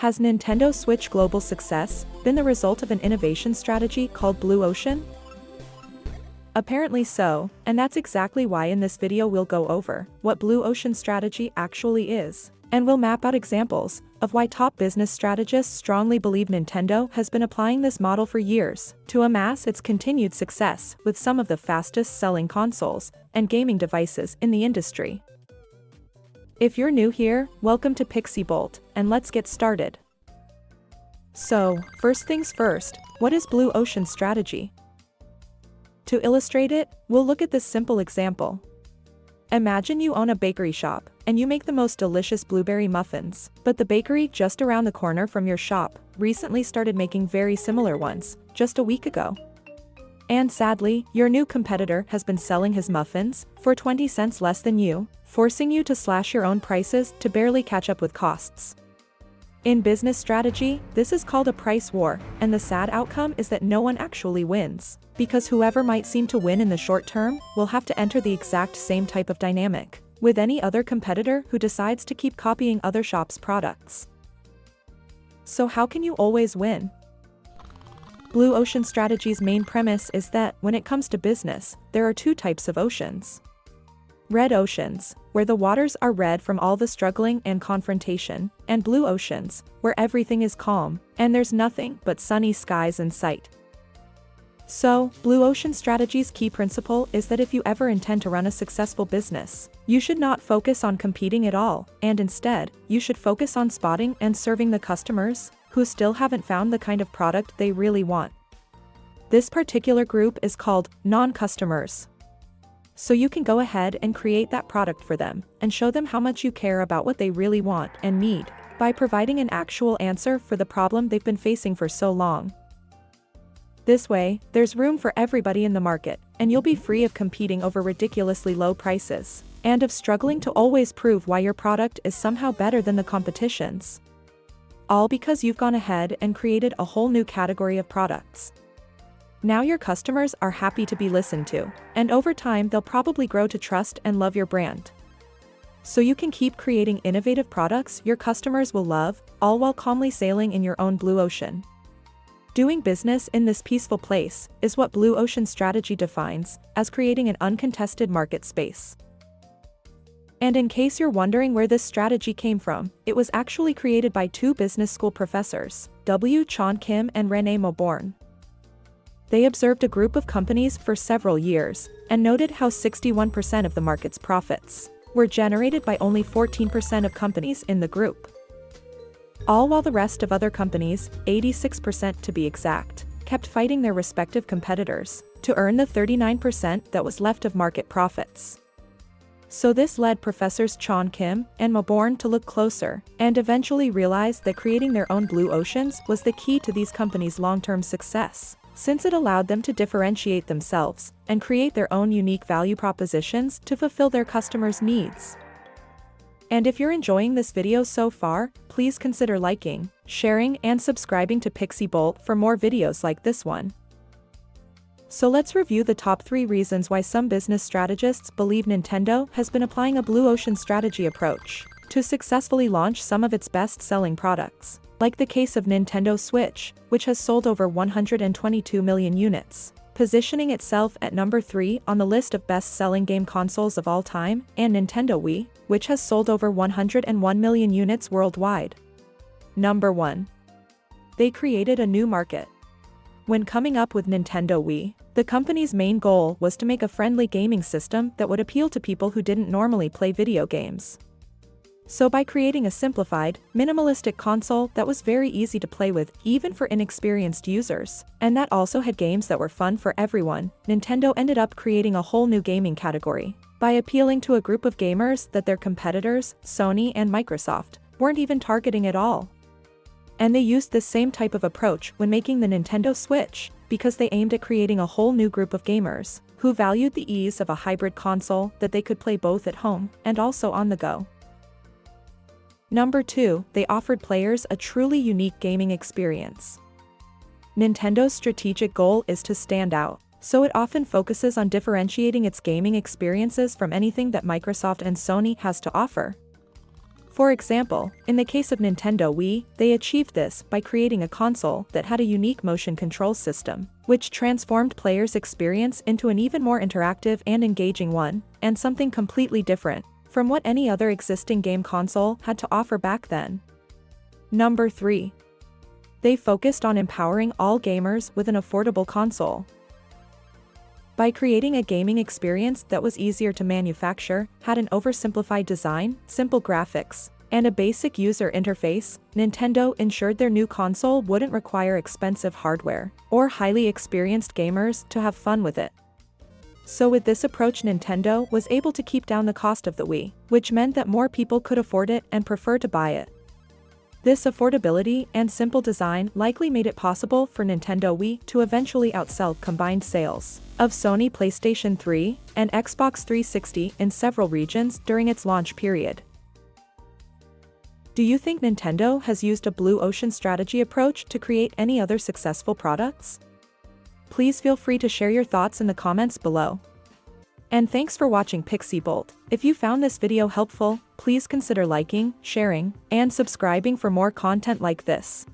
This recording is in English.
Has Nintendo Switch global success been the result of an innovation strategy called Blue Ocean? Apparently so, and that's exactly why in this video we'll go over what Blue Ocean strategy actually is, and we'll map out examples of why top business strategists strongly believe Nintendo has been applying this model for years to amass its continued success with some of the fastest-selling consoles and gaming devices in the industry. If you're new here, welcome to Pixiebolt, and let's get started. So, first things first, what is Blue Ocean strategy? To illustrate it, we'll look at this simple example. Imagine you own a bakery shop, and you make the most delicious blueberry muffins, but the bakery just around the corner from your shop recently started making very similar ones, just a week ago. And sadly, your new competitor has been selling his muffins for 20 cents less than you, forcing you to slash your own prices to barely catch up with costs. In business strategy, this is called a price war, and the sad outcome is that no one actually wins, because whoever might seem to win in the short term will have to enter the exact same type of dynamic with any other competitor who decides to keep copying other shops' products. So how can you always win? Blue Ocean strategy's main premise is that, when it comes to business, there are two types of oceans. Red oceans, where the waters are red from all the struggling and confrontation, and blue oceans, where everything is calm, and there's nothing but sunny skies in sight. So, Blue Ocean strategy's key principle is that if you ever intend to run a successful business, you should not focus on competing at all, and instead, you should focus on spotting and serving the customers who still haven't found the kind of product they really want. This particular group is called non-customers. So you can go ahead and create that product for them and show them how much you care about what they really want and need by providing an actual answer for the problem they've been facing for so long. This way, there's room for everybody in the market, and you'll be free of competing over ridiculously low prices and of struggling to always prove why your product is somehow better than the competition's. All because you've gone ahead and created a whole new category of products. Now your customers are happy to be listened to, and over time they'll probably grow to trust and love your brand. So you can keep creating innovative products your customers will love, all while calmly sailing in your own blue ocean. Doing business in this peaceful place is what Blue Ocean strategy defines as creating an uncontested market space. And in case you're wondering where this strategy came from, it was actually created by two business school professors, W. Chon Kim and Renee Mauborgne. They observed a group of companies for several years and noted how 61% of the market's profits were generated by only 14% of companies in the group. All while the rest of other companies, 86% to be exact, kept fighting their respective competitors to earn the 39% that was left of market profits. So this led Professors Chon Kim and Mauborgne to look closer and eventually realize that creating their own blue oceans was the key to these companies' long-term success, since it allowed them to differentiate themselves and create their own unique value propositions to fulfill their customers' needs. And if you're enjoying this video so far, please consider liking, sharing, and subscribing to Pixiebolt for more videos like this one. So let's review the top 3 reasons why some business strategists believe Nintendo has been applying a Blue Ocean strategy approach to successfully launch some of its best-selling products, like the case of Nintendo Switch, which has sold over 122 million units, positioning itself at number 3 on the list of best-selling game consoles of all time, and Nintendo Wii, which has sold over 101 million units worldwide. Number 1. They created a new market. When coming up with Nintendo Wii, the company's main goal was to make a friendly gaming system that would appeal to people who didn't normally play video games. So by creating a simplified, minimalistic console that was very easy to play with even for inexperienced users, and that also had games that were fun for everyone, Nintendo ended up creating a whole new gaming category by appealing to a group of gamers that their competitors, Sony and Microsoft, weren't even targeting at all. And they used this same type of approach when making the Nintendo Switch, because they aimed at creating a whole new group of gamers who valued the ease of a hybrid console that they could play both at home and also on the go. Number 2, they offered players a truly unique gaming experience. Nintendo's strategic goal is to stand out, so it often focuses on differentiating its gaming experiences from anything that Microsoft and Sony has to offer. For example, in the case of Nintendo Wii, they achieved this by creating a console that had a unique motion control system, which transformed players' experience into an even more interactive and engaging one, and something completely different from what any other existing game console had to offer back then. Number 3. They focused on empowering all gamers with an affordable console. By creating a gaming experience that was easier to manufacture, had an oversimplified design, simple graphics, and a basic user interface, Nintendo ensured their new console wouldn't require expensive hardware or highly experienced gamers to have fun with it. So with this approach, Nintendo was able to keep down the cost of the Wii, which meant that more people could afford it and prefer to buy it. This affordability and simple design likely made it possible for Nintendo Wii to eventually outsell combined sales of Sony PlayStation 3 and Xbox 360 in several regions during its launch period. Do you think Nintendo has used a blue ocean strategy approach to create any other successful products? Please feel free to share your thoughts in the comments below. And thanks for watching Pixiebolt. If you found this video helpful, please consider liking, sharing, and subscribing for more content like this.